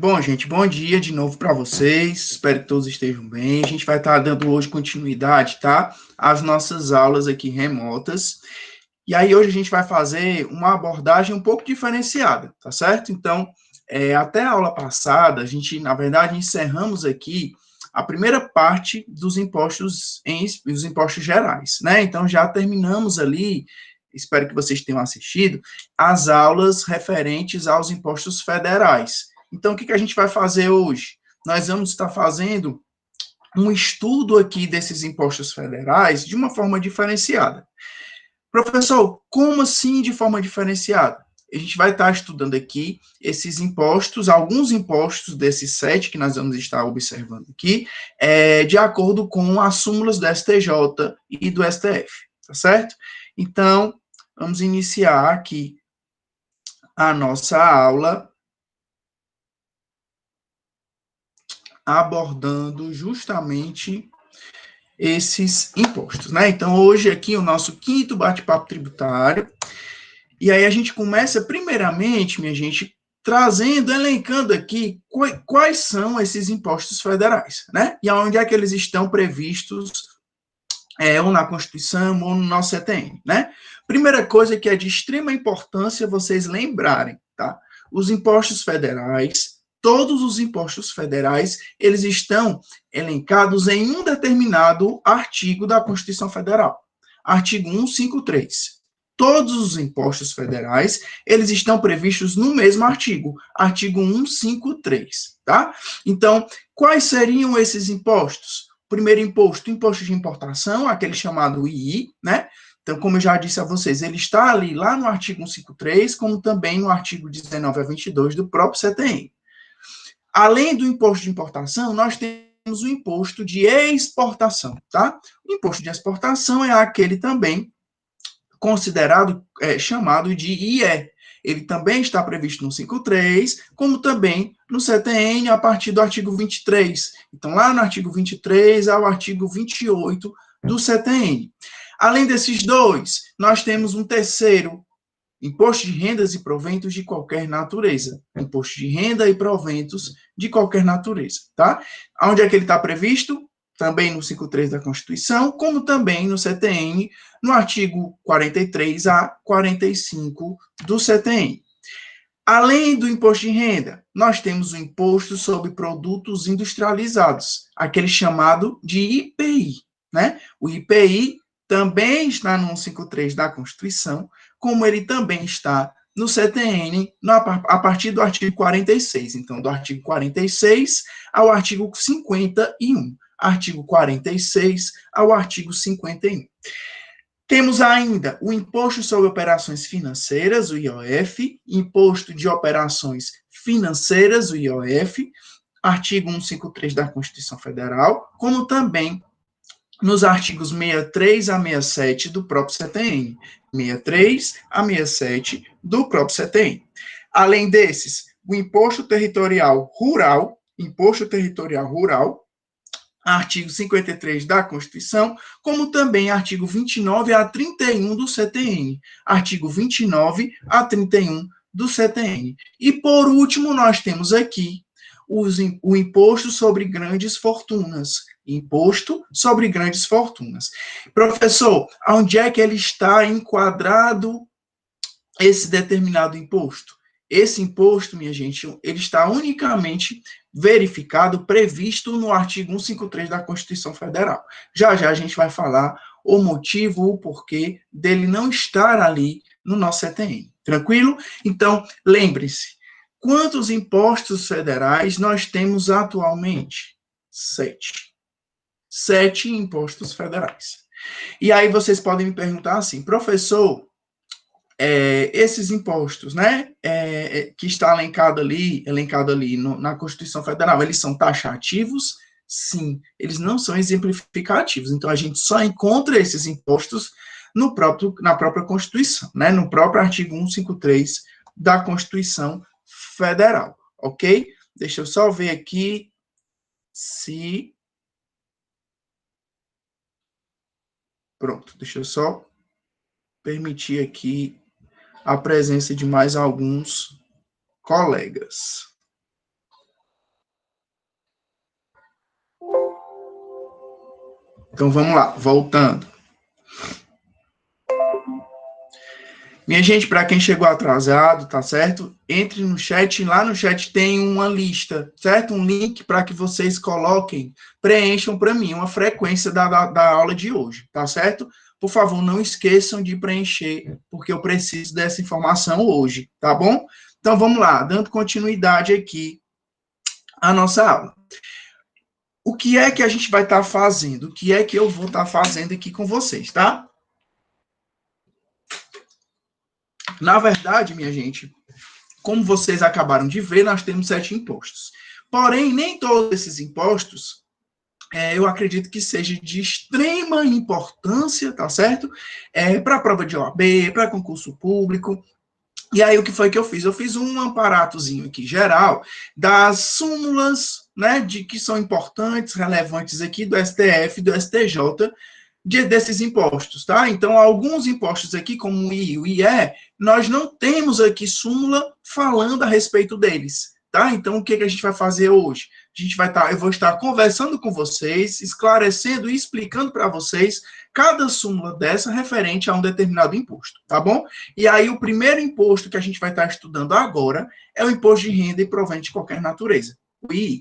Bom, gente, bom dia de novo para vocês. Espero que todos estejam bem. A gente vai estar dando hoje continuidade, tá? Às nossas aulas aqui remotas. E aí, hoje a gente vai fazer uma abordagem um pouco diferenciada, tá certo? Então, até a aula passada, a gente, na verdade, encerramos aqui a primeira parte dos impostos os impostos gerais, né? Então, já terminamos ali, espero que vocês tenham assistido, as aulas referentes aos impostos federais. Então, o que a gente vai fazer hoje? Nós vamos estar fazendo um estudo aqui desses impostos federais de uma forma diferenciada. Professor, como assim de forma diferenciada? A gente vai estar estudando aqui esses impostos, alguns impostos desses 7 que nós vamos estar observando aqui, de acordo com as súmulas do STJ e do STF, tá certo? Então, vamos iniciar aqui a nossa aula abordando justamente esses impostos, né? Então, hoje aqui o nosso quinto bate-papo tributário, e aí a gente começa, primeiramente, minha gente, trazendo, elencando aqui quais são esses impostos federais, né? E onde é que eles estão previstos, ou na Constituição ou no nosso CTN, né? Primeira coisa que é de extrema importância vocês lembrarem, tá? Os impostos federais, todos os impostos federais, eles estão elencados em um determinado artigo da Constituição Federal, artigo 153. Todos os impostos federais, eles estão previstos no mesmo artigo, artigo 153, tá? Então, quais seriam esses impostos? Primeiro imposto, imposto de importação, aquele chamado II, né? Então, como eu já disse a vocês, ele está ali lá no artigo 153, como também no artigo 19 a 22 do próprio CTN. Além do imposto de importação, nós temos o imposto de exportação, tá? O imposto de exportação é aquele também considerado, chamado de IE. Ele também está previsto no 53, como também no CTN, a partir do artigo 23. Então, lá no artigo 23 ao artigo 28 do CTN. Além desses dois, nós temos um terceiro, imposto de rendas e proventos de qualquer natureza. Imposto de renda e proventos de qualquer natureza, tá? Onde é que ele está previsto? Também no 53 da Constituição, como também no CTN, no artigo 43 a 45 do CTN. Além do imposto de renda, nós temos o imposto sobre produtos industrializados, aquele chamado de IPI, né? O IPI também está no 153 da Constituição, como ele também está no CTN, a partir do artigo 46. Então, do artigo 46 ao artigo 51. Artigo 46 ao artigo 51. Temos ainda o Imposto sobre Operações Financeiras, o IOF, Imposto de Operações Financeiras, o IOF, artigo 153 da Constituição Federal, como também nos artigos 63 a 67 do próprio CTN, 63 a 67 do próprio CTN. Além desses, o Imposto Territorial Rural, artigo 53 da Constituição, como também artigo 29 a 31 do CTN, artigo 29 a 31 do CTN. E, por último, nós temos aqui o imposto sobre grandes fortunas. Imposto sobre grandes fortunas. Professor, onde é que ele está enquadrado esse determinado imposto? Esse imposto, minha gente, ele está unicamente verificado, previsto no artigo 153 da Constituição Federal. Já já a gente vai falar o motivo, o porquê dele não estar ali no nosso CTN. Tranquilo? Então, lembre-se, quantos impostos federais nós temos atualmente? 7. 7 impostos federais. E aí vocês podem me perguntar assim, professor, esses impostos, né, que está elencado ali na Constituição Federal, eles são taxativos? Sim, eles não são exemplificativos. Então, a gente só encontra esses impostos na própria Constituição, né, no próprio artigo 153 da Constituição Federal, ok? Deixa eu só ver aqui se... Pronto, deixa eu só permitir aqui a presença de mais alguns colegas. Então, vamos lá, voltando. Minha gente, para quem chegou atrasado, tá certo? Entre no chat, lá no chat tem uma lista, certo? Um link para que vocês coloquem, preencham para mim uma frequência da aula de hoje, tá certo? Por favor, não esqueçam de preencher, porque eu preciso dessa informação hoje, tá bom? Então, vamos lá, dando continuidade aqui à nossa aula. O que é que a gente vai estar fazendo? O que é que eu vou estar fazendo aqui com vocês, tá? Na verdade, minha gente, como vocês acabaram de ver, nós temos 7 impostos. Porém, nem todos esses impostos, eu acredito que seja de extrema importância, tá certo? Para a prova de OAB, para concurso público. E aí, o que foi que eu fiz? Eu fiz um aparatozinho aqui geral das súmulas, né, de que são importantes, relevantes aqui do STF e do STJ, desses impostos, tá? Então, alguns impostos aqui, como o I e o IE, nós não temos aqui súmula falando a respeito deles, tá? Então, o que a gente vai fazer hoje? Eu vou estar conversando com vocês, esclarecendo e explicando para vocês cada súmula dessa referente a um determinado imposto, tá bom? E aí, o primeiro imposto que a gente vai estar estudando agora é o imposto de renda e provento de qualquer natureza,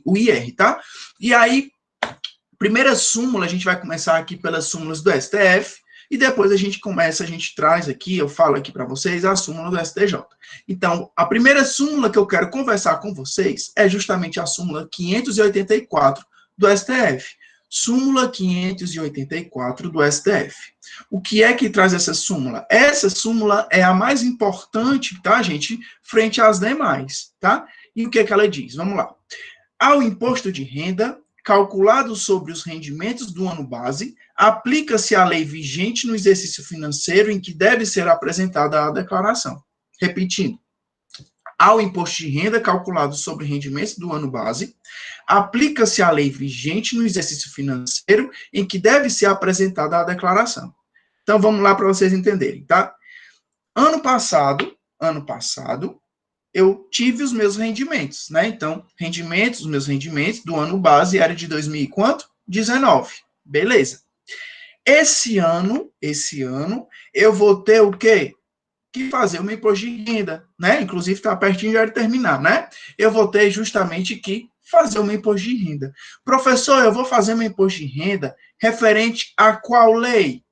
o IR, tá? E aí, primeira súmula, a gente vai começar aqui pelas súmulas do STF, e depois a gente traz aqui, eu falo aqui para vocês, a súmula do STJ. Então, a primeira súmula que eu quero conversar com vocês é justamente a súmula 584 do STF. Súmula 584 do STF. O que é que traz essa súmula? Essa súmula é a mais importante, tá, gente, frente às demais, tá? E o que é que ela diz? Vamos lá. Ao imposto de renda, calculado sobre os rendimentos do ano base, aplica-se a lei vigente no exercício financeiro em que deve ser apresentada a declaração. Repetindo, ao imposto de renda calculado sobre rendimentos do ano base, aplica-se a lei vigente no exercício financeiro em que deve ser apresentada a declaração. Então, vamos lá para vocês entenderem, tá? Ano passado, eu tive os meus rendimentos, né? Então, os meus rendimentos do ano base era de 2000 e quanto? 19. Beleza. Esse ano, eu vou ter o quê? Que fazer uma imposto de renda, né? Inclusive, está pertinho já de terminar, né? Eu vou ter justamente que fazer uma imposto de renda. Professor, eu vou fazer uma imposto de renda referente a qual lei?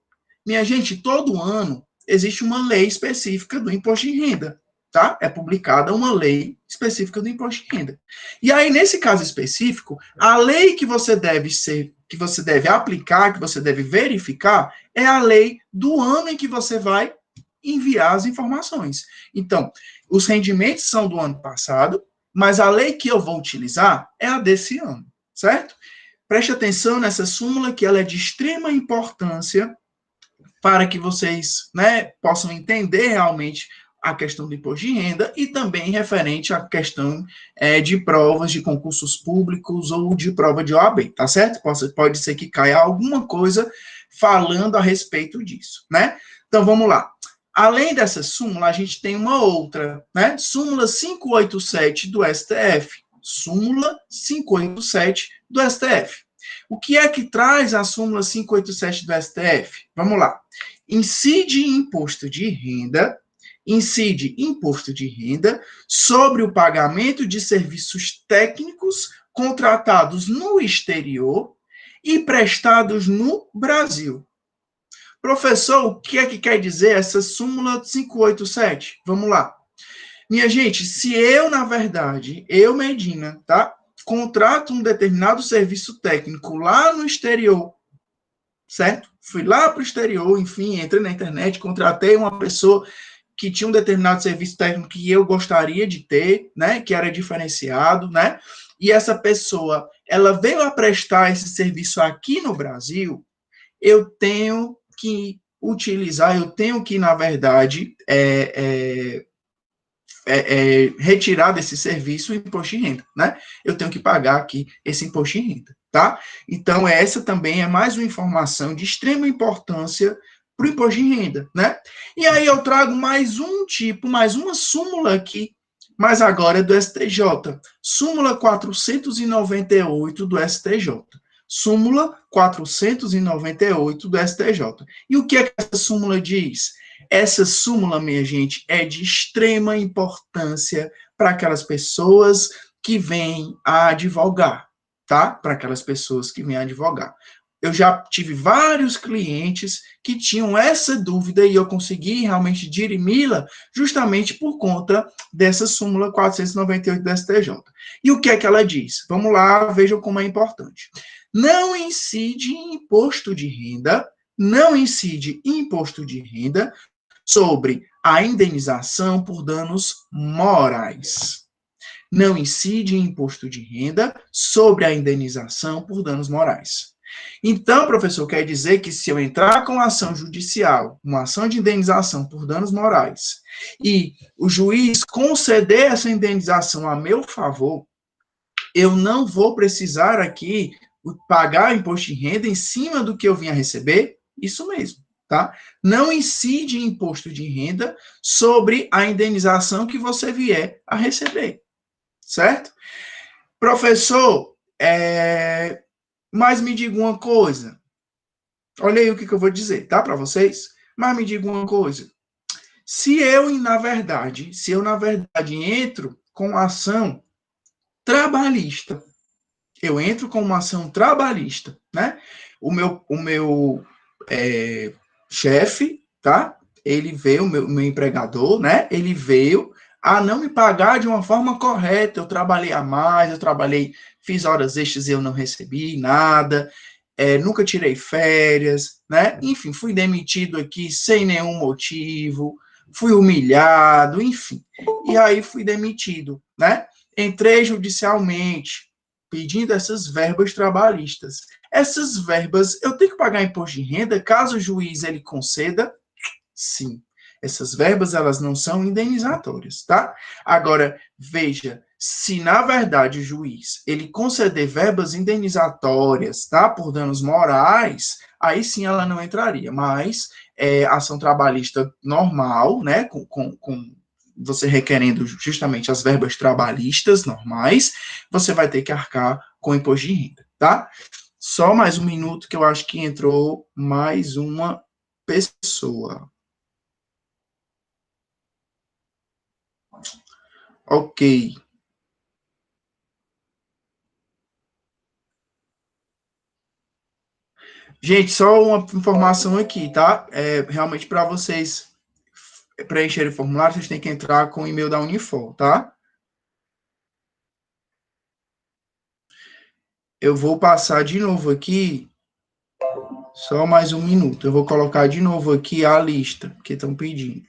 Minha gente, todo ano existe uma lei específica do imposto de renda, tá? É publicada uma lei específica do imposto de renda. E aí, nesse caso específico, a lei que você deve aplicar, que você deve verificar, é a lei do ano em que você vai enviar as informações. Então, os rendimentos são do ano passado, mas a lei que eu vou utilizar é a desse ano, certo? Preste atenção nessa súmula, que ela é de extrema importância para que vocês, né, possam entender realmente a questão do imposto de renda e também referente à questão de provas de concursos públicos ou de prova de OAB, tá certo? Pode ser que caia alguma coisa falando a respeito disso, né? Então, vamos lá. Além dessa súmula, a gente tem uma outra, né? Súmula 587 do STF. Súmula 587 do STF. O que é que traz a súmula 587 do STF? Vamos lá. Incide imposto de renda sobre o pagamento de serviços técnicos contratados no exterior e prestados no Brasil. Professor, o que é que quer dizer essa súmula 587? Vamos lá. Minha gente, se eu, na verdade, Medina, tá? Contrato um determinado serviço técnico lá no exterior, certo? Fui lá para o exterior, enfim, entrei na internet, contratei uma pessoa que tinha um determinado serviço técnico que eu gostaria de ter, né? Que era diferenciado, né? E essa pessoa, ela veio a prestar esse serviço aqui no Brasil, eu tenho que utilizar, na verdade, retirar desse serviço o imposto de renda, né? Eu tenho que pagar aqui esse imposto de renda, tá? Então, essa também é mais uma informação de extrema importância para o imposto de renda, né? E aí eu trago mais uma súmula aqui, mas agora é do STJ. Súmula 498 do STJ. Súmula 498 do STJ. E o que é que essa súmula diz? Essa súmula, minha gente, é de extrema importância para aquelas pessoas que vêm a advogar, tá? Para aquelas pessoas que vêm a advogar. Eu já tive vários clientes que tinham essa dúvida e eu consegui realmente dirimi-la justamente por conta dessa súmula 498 do STJ. E o que é que ela diz? Vamos lá, vejam como é importante. Não incide imposto de renda, não incide imposto de renda sobre a indenização por danos morais. Não incide imposto de renda sobre a indenização por danos morais. Então, professor, quer dizer que se eu entrar com ação judicial, uma ação de indenização por danos morais, e o juiz conceder essa indenização a meu favor, eu não vou precisar aqui pagar imposto de renda em cima do que eu vim a receber? Isso mesmo, tá? Não incide imposto de renda sobre a indenização que você vier a receber, certo? Professor, mas me diga uma coisa. Olha aí o que eu vou dizer, tá, para vocês? Mas me diga uma coisa. Se eu, na verdade, entro com ação trabalhista, eu entro com uma ação trabalhista, né? O meu chefe, tá? Ele veio, o meu empregador, né? Ele veio a não me pagar de uma forma correta. Eu trabalhei a mais, fiz horas extras e eu não recebi nada. Nunca tirei férias, né? Enfim, fui demitido aqui sem nenhum motivo, fui humilhado, enfim. E aí fui demitido, né? Entrei judicialmente, pedindo essas verbas trabalhistas. Essas verbas, eu tenho que pagar imposto de renda caso o juiz ele conceda? Sim. Essas verbas, elas não são indenizatórias, tá? Agora, veja, se na verdade o juiz, ele conceder verbas indenizatórias, tá? Por danos morais, aí sim ela não entraria, mas ação trabalhista normal, né? Com você requerendo justamente as verbas trabalhistas normais, você vai ter que arcar com imposto de renda, tá? Só mais um minuto que eu acho que entrou mais uma pessoa. Ok. Gente, só uma informação aqui, tá? Realmente para vocês preencherem o formulário, vocês têm que entrar com o e-mail da Unifor, tá? Eu vou passar de novo aqui, só mais um minuto. Eu vou colocar de novo aqui a lista que estão pedindo.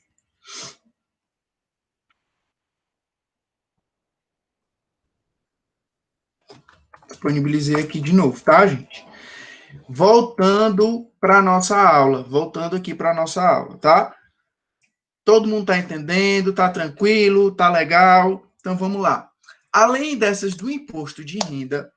Disponibilizei aqui de novo, tá, gente? Voltando para nossa aula, tá? Todo mundo tá entendendo, tá tranquilo, tá legal? Então vamos lá. Além dessas do imposto de renda,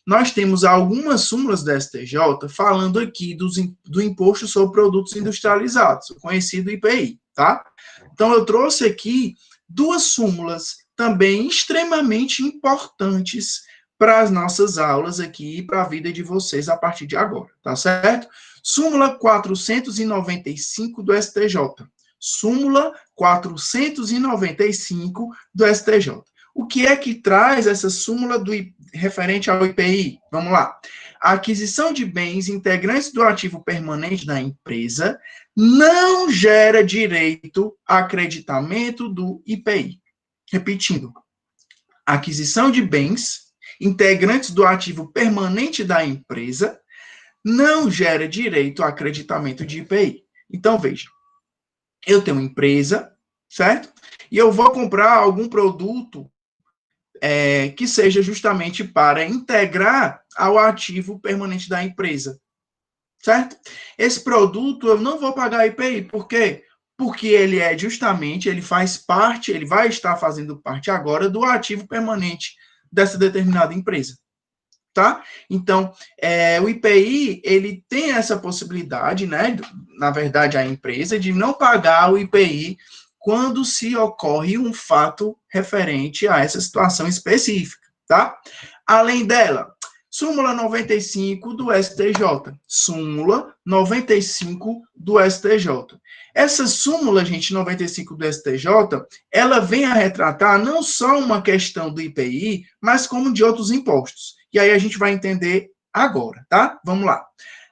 nós temos algumas súmulas da STJ falando aqui do imposto sobre produtos industrializados, o conhecido IPI, tá? Então eu trouxe aqui duas súmulas também extremamente importantes para as nossas aulas aqui e para a vida de vocês a partir de agora, tá certo? Súmula 495 do STJ. Súmula 495 do STJ. O que é que traz essa súmula referente ao IPI? Vamos lá. A aquisição de bens integrantes do ativo permanente da empresa não gera direito a acreditamento do IPI. Repetindo, a aquisição de bens integrantes do ativo permanente da empresa não gera direito a acreditamento de IPI. Então, veja, eu tenho uma empresa, certo? E eu vou comprar algum produto que seja justamente para integrar ao ativo permanente da empresa, certo? Esse produto eu não vou pagar IPI, por quê? Porque ele ele faz parte, ele vai estar fazendo parte agora do ativo permanente dessa determinada empresa. Tá? Então, o IPI, ele tem essa possibilidade, né, na verdade, a empresa, de não pagar o IPI quando se ocorre um fato referente a essa situação específica, tá? Além dela, súmula 95 do STJ. Súmula 95 do STJ. Essa súmula, gente, 95 do STJ, ela vem a retratar não só uma questão do IPI, mas como de outros impostos. E aí a gente vai entender agora, tá? Vamos lá.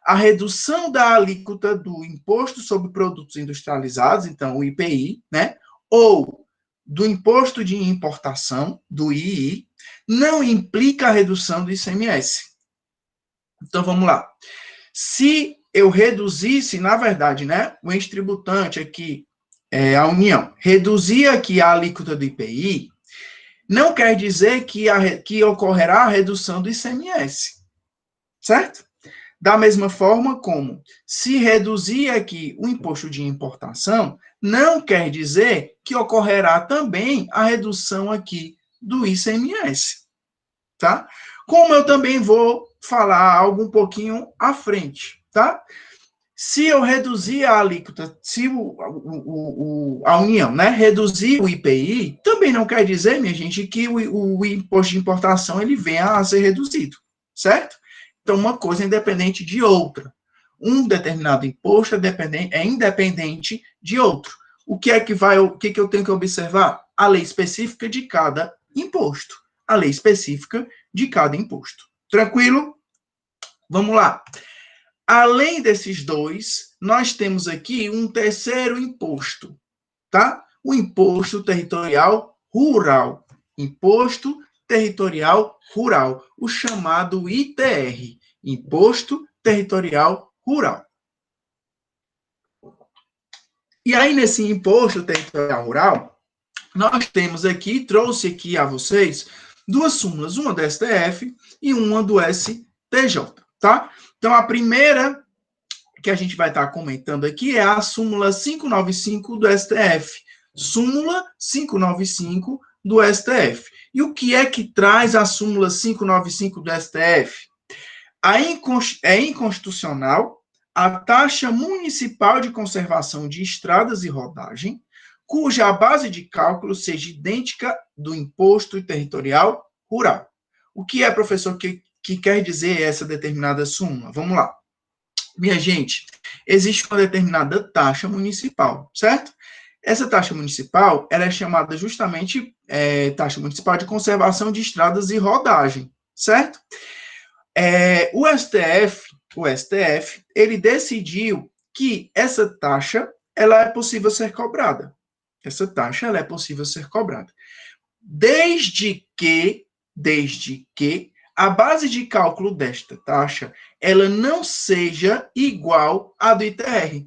A redução da alíquota do Imposto sobre Produtos Industrializados, então o IPI, né? Ou do Imposto de Importação, do II, não implica a redução do ICMS. Então, vamos lá. Se eu reduzisse, na verdade, né, o ente tributante aqui, a União, reduzir aqui a alíquota do IPI, não quer dizer que ocorrerá a redução do ICMS, certo? Da mesma forma como, se reduzir aqui o imposto de importação, não quer dizer que ocorrerá também a redução aqui do ICMS, tá? Como eu também vou falar algo um pouquinho à frente, tá? Se eu reduzir a alíquota, se a União, né, reduzir o IPI, também não quer dizer, minha gente, que o imposto de importação ele venha a ser reduzido, certo? Então, uma coisa é independente de outra. Um determinado imposto é independente de outro. O que eu tenho que observar? A lei específica de cada imposto. A lei específica de cada imposto. Tranquilo? Vamos lá. Além desses dois, nós temos aqui um terceiro imposto, tá? O imposto territorial rural. Imposto territorial rural, o chamado ITR, Imposto Territorial Rural. E aí, nesse Imposto Territorial Rural, nós temos aqui, trouxe aqui a vocês, duas súmulas, uma do STF e uma do STJ, tá? Então, a primeira que a gente vai estar comentando aqui é a súmula 595 do STF. Súmula 595 do STF. E o que é que traz a súmula 595 do STF? É inconstitucional a taxa municipal de conservação de estradas e rodagem, cuja base de cálculo seja idêntica do imposto territorial rural. O que é, professor, que quer dizer essa determinada súmula? Vamos lá. Minha gente, existe uma determinada taxa municipal, certo? Essa taxa municipal, ela é chamada justamente taxa municipal de conservação de estradas e rodagem, certo? O STF, ele decidiu que essa taxa, ela é possível ser cobrada. Essa taxa, ela é possível ser cobrada. Desde que a base de cálculo desta taxa, ela não seja igual à do ITR.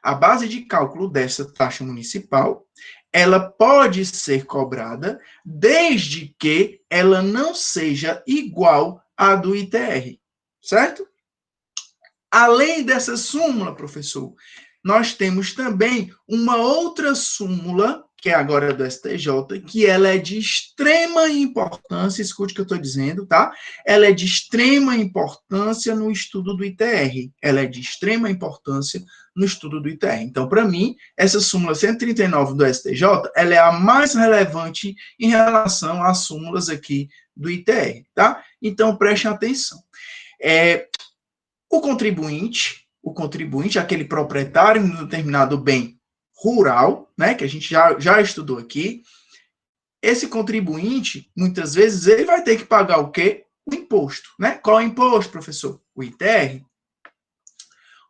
A base de cálculo dessa taxa municipal, ela pode ser cobrada desde que ela não seja igual à do ITR, certo? Além dessa súmula, professor, nós temos também uma outra súmula, que é agora do STJ, que ela é de extrema importância, escute o que eu estou dizendo, tá? Ela é de extrema importância no estudo do ITR. Ela é de extrema importância no estudo do ITR. Então, para mim, essa súmula 139 do STJ, ela é a mais relevante em relação às súmulas aqui do ITR, tá? Então, preste atenção. O contribuinte, aquele proprietário de um determinado bem rural, né, que a gente já estudou aqui, esse contribuinte, muitas vezes, ele vai ter que pagar o quê? O imposto, né? Qual é o imposto, professor? O ITR.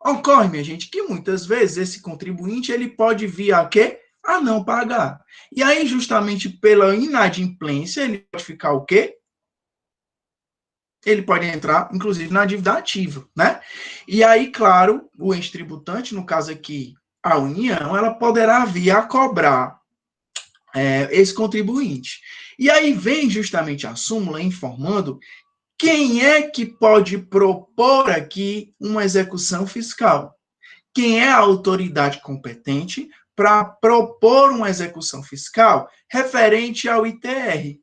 Ocorre, minha gente, que muitas vezes esse contribuinte, ele pode vir a quê? A não pagar. E aí, justamente pela inadimplência, ele pode ficar o quê? Ele pode entrar, inclusive, na dívida ativa, né? E aí, claro, o ente tributante, no caso aqui, a União, ela poderá vir a cobrar esse contribuinte. E aí vem justamente a súmula informando quem é que pode propor aqui uma execução fiscal. Quem é a autoridade competente para propor uma execução fiscal referente ao ITR,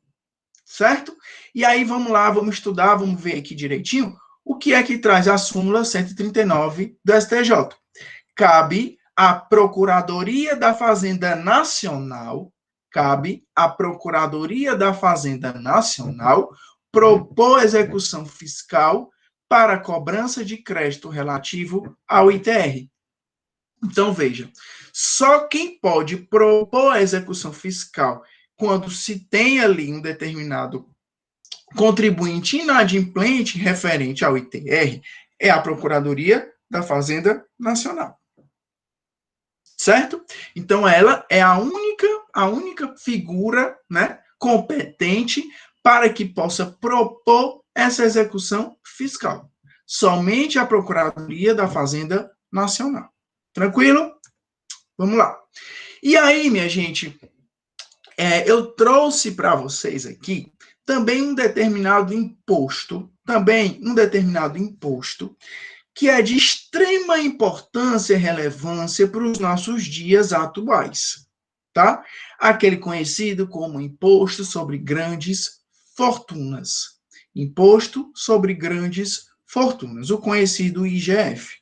certo? E aí vamos lá, vamos estudar, vamos ver aqui direitinho o que é que traz a súmula 139 do STJ. Cabe à Procuradoria da Fazenda Nacional, propor execução fiscal para cobrança de crédito relativo ao ITR. Então, veja, só quem pode propor a execução fiscal quando se tem ali um determinado contribuinte inadimplente referente ao ITR é a Procuradoria da Fazenda Nacional. Certo? Então, ela é a única figura, né, competente para que possa propor essa execução fiscal. Somente a Procuradoria da Fazenda Nacional. Tranquilo? Vamos lá. E aí, minha gente, eu trouxe para vocês aqui também um determinado imposto, que é de extrema importância e relevância para os nossos dias atuais, tá? Aquele conhecido como Imposto sobre Grandes Fortunas. Imposto sobre Grandes Fortunas, o conhecido IGF.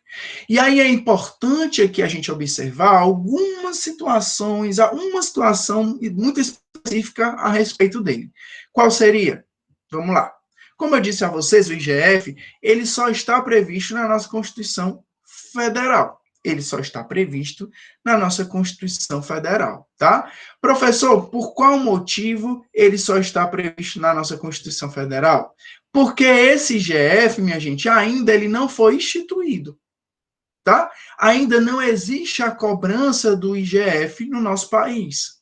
E aí é importante aqui a gente observar algumas situações, uma situação muito específica a respeito dele. Qual seria? Vamos lá. Como eu disse a vocês, o IGF, ele só está previsto na nossa Constituição Federal. Ele só está previsto na nossa Constituição Federal, tá? Professor, por qual motivo ele só está previsto na nossa Constituição Federal? Porque esse IGF, minha gente, ainda ele não foi instituído, tá? Ainda não existe a cobrança do IGF no nosso país.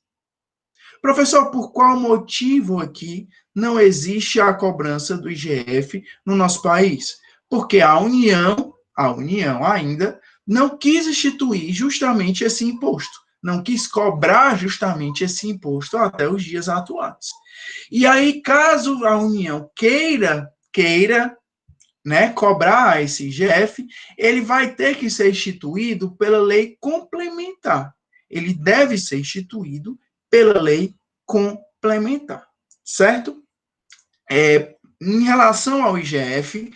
Professor, por qual motivo aqui não existe a cobrança do IGF no nosso país? Porque a União ainda não quis instituir justamente esse imposto, não quis cobrar justamente esse imposto até os dias atuais. E aí, caso a União queira, né, cobrar esse IGF, ele vai ter que ser instituído pela lei complementar. Ele deve ser instituído pela lei complementar, certo? Em relação ao IGF,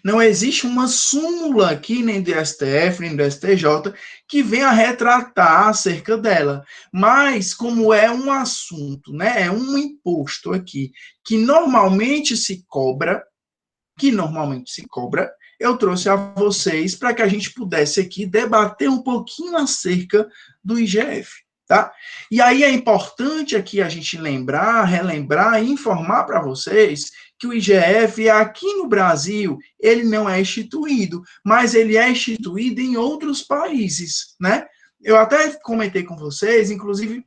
não existe uma súmula aqui, nem do STF, nem do STJ, que venha retratar acerca dela. Mas, como é um assunto, né, é um imposto aqui, que normalmente se cobra, eu trouxe a vocês para que a gente pudesse aqui debater um pouquinho acerca do IGF. Tá? E aí é importante aqui a gente relembrar e informar para vocês que o IGF aqui no Brasil, ele não é instituído, mas ele é instituído em outros países, né? Eu até comentei com vocês, inclusive,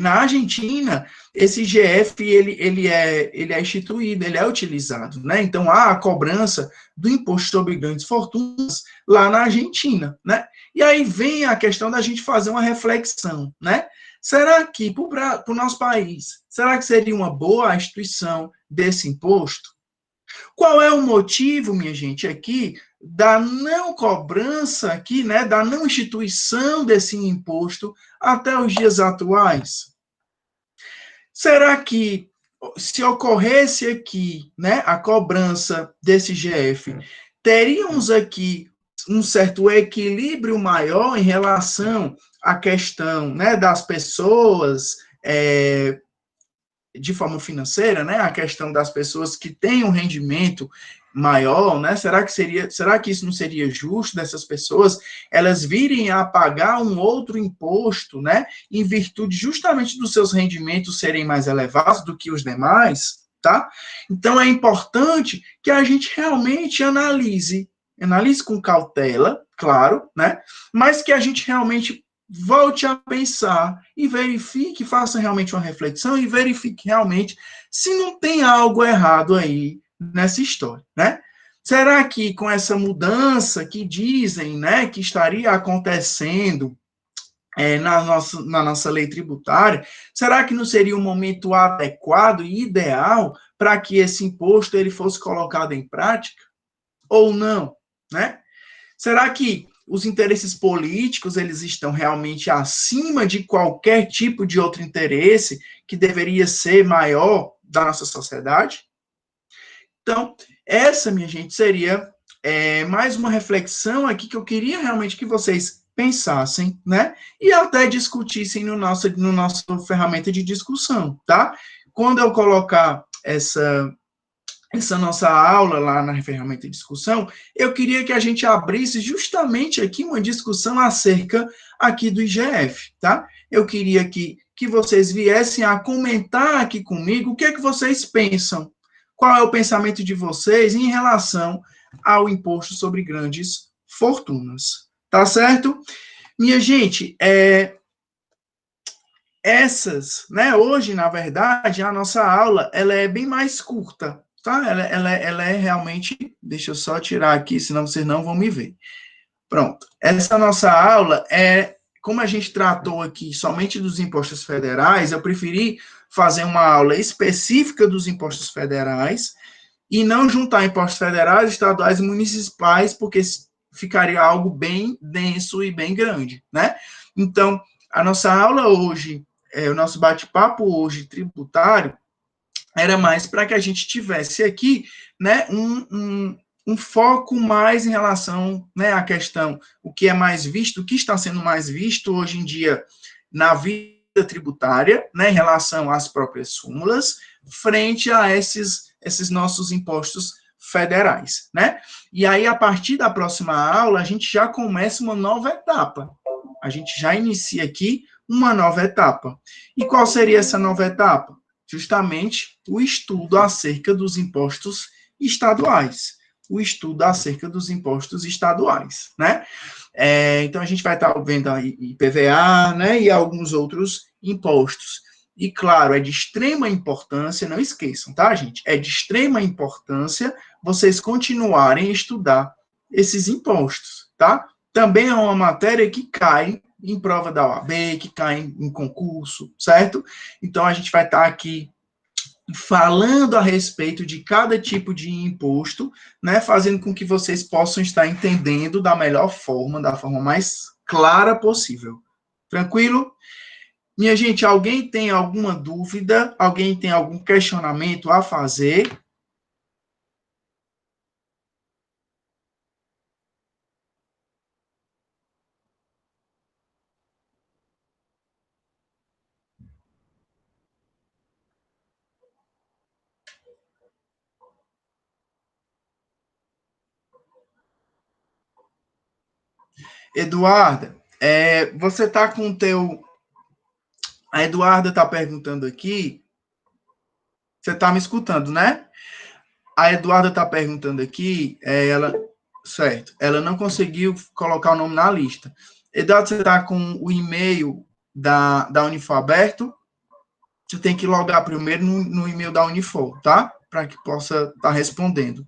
na Argentina, esse IGF, ele é instituído, ele é utilizado, né? Então, há a cobrança do imposto sobre grandes fortunas lá na Argentina, né? E aí vem a questão da gente fazer uma reflexão, né? Será que, para o nosso país, será que seria uma boa a instituição desse imposto? Qual é o motivo, minha gente, aqui, da não cobrança aqui, né, da não instituição desse imposto até os dias atuais? Será que, se ocorresse aqui, né, a cobrança desse IGF, teríamos aqui um certo equilíbrio maior em relação à questão, né, das pessoas de forma financeira, né, a questão das pessoas que têm um rendimento maior, né, será que isso não seria justo dessas pessoas elas virem a pagar um outro imposto, né, em virtude justamente dos seus rendimentos serem mais elevados do que os demais, tá? Então é importante que a gente realmente analise com cautela, claro, né, mas que a gente realmente volte a pensar e verifique, faça realmente uma reflexão e verifique realmente se não tem algo errado aí nessa história, né? Será que com essa mudança que dizem, né, que estaria acontecendo na nossa lei tributária, será que não seria um momento adequado e ideal para que esse imposto ele fosse colocado em prática? Ou não, né? Será que os interesses políticos, eles estão realmente acima de qualquer tipo de outro interesse que deveria ser maior da nossa sociedade? Então, essa, minha gente, seria mais uma reflexão aqui que eu queria realmente que vocês pensassem, né? E até discutissem no nosso ferramenta de discussão, tá? quando eu colocar essa nossa aula lá na ferramenta de discussão, eu queria que a gente abrisse justamente aqui uma discussão acerca aqui do IGF, tá? Eu queria que vocês viessem a comentar aqui comigo o que é que vocês pensam, qual é o pensamento de vocês em relação ao imposto sobre grandes fortunas, tá certo? Minha gente, né, hoje, na verdade, a nossa aula, ela é bem mais curta, tá? Ela é realmente, deixa eu só tirar aqui, senão vocês não vão me ver. Pronto. Essa nossa aula como a gente tratou aqui somente dos impostos federais, eu preferi fazer uma aula específica dos impostos federais e não juntar impostos federais, estaduais e municipais, porque ficaria algo bem denso e bem grande, né? Então, a nossa aula hoje, o nosso bate-papo hoje tributário, era mais para que a gente tivesse aqui, né, um foco mais em relação, né, à questão, o que é mais visto, o que está sendo mais visto hoje em dia na vida tributária, né, em relação às próprias súmulas, frente a esses nossos impostos federais, né? E aí, a partir da próxima aula, a gente já começa uma nova etapa. A gente já inicia aqui uma nova etapa. E qual seria essa nova etapa? Justamente o estudo acerca dos impostos estaduais. O estudo acerca dos impostos estaduais, né? Então, a gente vai estar vendo a IPVA, né, e alguns outros impostos. E, claro, é de extrema importância, não esqueçam, tá, gente? É de extrema importância vocês continuarem a estudar esses impostos, tá? Também é uma matéria que cai em prova da OAB, que cai em concurso, certo? Então, a gente vai estar aqui falando a respeito de cada tipo de imposto, né, fazendo com que vocês possam estar entendendo da melhor forma, da forma mais clara possível. Tranquilo? Minha gente, alguém tem alguma dúvida? Alguém tem algum questionamento a fazer? Eduarda, você está com o teu... A Eduarda está perguntando aqui, você está me escutando, né? A Eduarda está perguntando aqui, certo, ela não conseguiu colocar o nome na lista. Eduardo, você está com o e-mail da Unifor aberto? Você tem que logar primeiro no e-mail da Unifor, tá? Para que possa estar respondendo.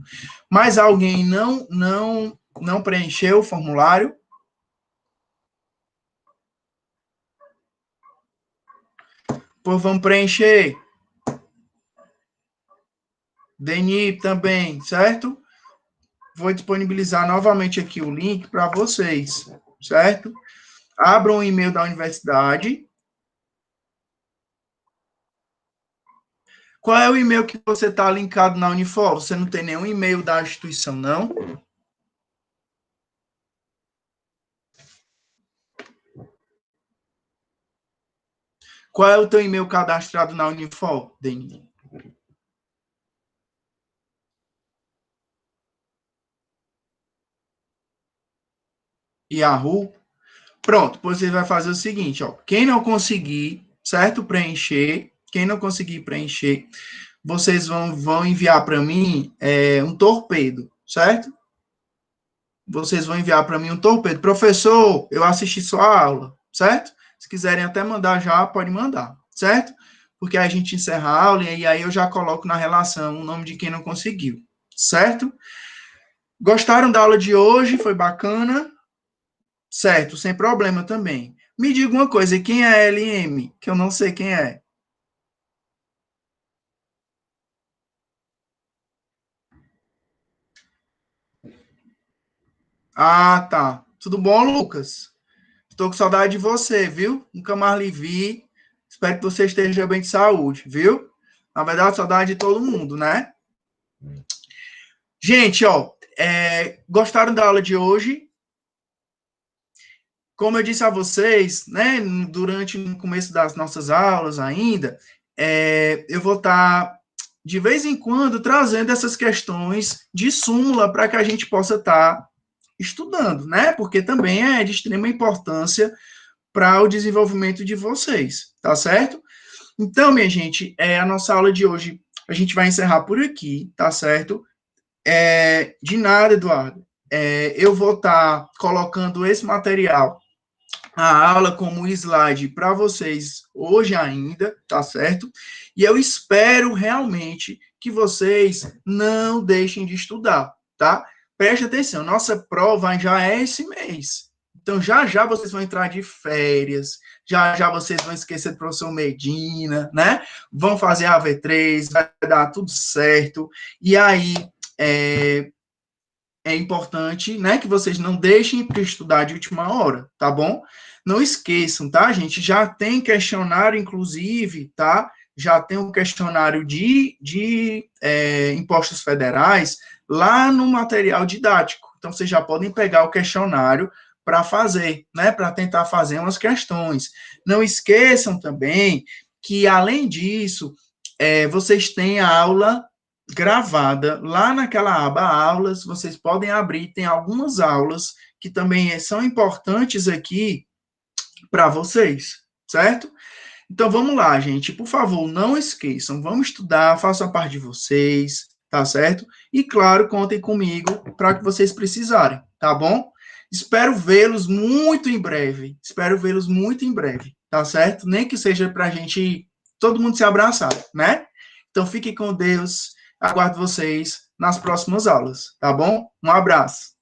Mas alguém não preencheu o formulário? Pois vamos preencher. Deni também, certo? Vou disponibilizar novamente aqui o link para vocês, certo? Abram o e-mail da universidade. Qual é o e-mail que você está linkado na Unifor? Você não tem nenhum e-mail da instituição, não? Qual é o teu e-mail cadastrado na Unifor, Deni? Yahoo? Pronto, você vai fazer o seguinte, ó. Quem não conseguir, certo? Quem não conseguir preencher, vocês vão enviar para mim um torpedo, certo? Vocês vão enviar para mim um torpedo. Professor, eu assisti sua aula, certo? Se quiserem até mandar já, pode mandar, certo? Porque aí a gente encerra a aula e aí eu já coloco na relação o nome de quem não conseguiu, certo? Gostaram da aula de hoje? Foi bacana? Certo, sem problema também. Me diga uma coisa, quem é a LM? Que eu não sei quem é. Ah, tá. Tudo bom, Lucas? Estou com saudade de você, viu? Nunca mais lhe vi. Espero que você esteja bem de saúde, viu? Na verdade, saudade de todo mundo, né? Gente, ó, gostaram da aula de hoje? Como eu disse a vocês, né, durante o começo das nossas aulas ainda, eu vou estar, de vez em quando, trazendo essas questões de súmula para que a gente possa estar estudando, né? Porque também é de extrema importância para o desenvolvimento de vocês, tá certo? Então, minha gente, a nossa aula de hoje, a gente vai encerrar por aqui, tá certo? De nada, Eduardo. Eu vou estar colocando esse material, a aula como slide para vocês hoje ainda, tá certo? E eu espero realmente que vocês não deixem de estudar, tá? Preste atenção, nossa prova já é esse mês. Então, já já vocês vão entrar de férias, já já vocês vão esquecer do professor Medina, né? Vão fazer a AV3, vai dar tudo certo. E aí, é importante, né, que vocês não deixem para estudar de última hora, tá bom? Não esqueçam, tá, gente? Já tem questionário, inclusive, tá? Já tem um questionário de impostos federais lá no material didático. Então, vocês já podem pegar o questionário para fazer, né? Para tentar fazer umas questões. Não esqueçam também que, além disso, vocês têm a aula gravada lá naquela aba aulas, vocês podem abrir, tem algumas aulas que também são importantes aqui para vocês, certo? Então vamos lá, gente, por favor, não esqueçam, vamos estudar, façam a parte de vocês, tá certo? E claro, contem comigo para que vocês precisarem, tá bom? Espero vê-los muito em breve, tá certo? Nem que seja para a gente, todo mundo se abraçar, né? Então fiquem com Deus, aguardo vocês nas próximas aulas, tá bom? Um abraço.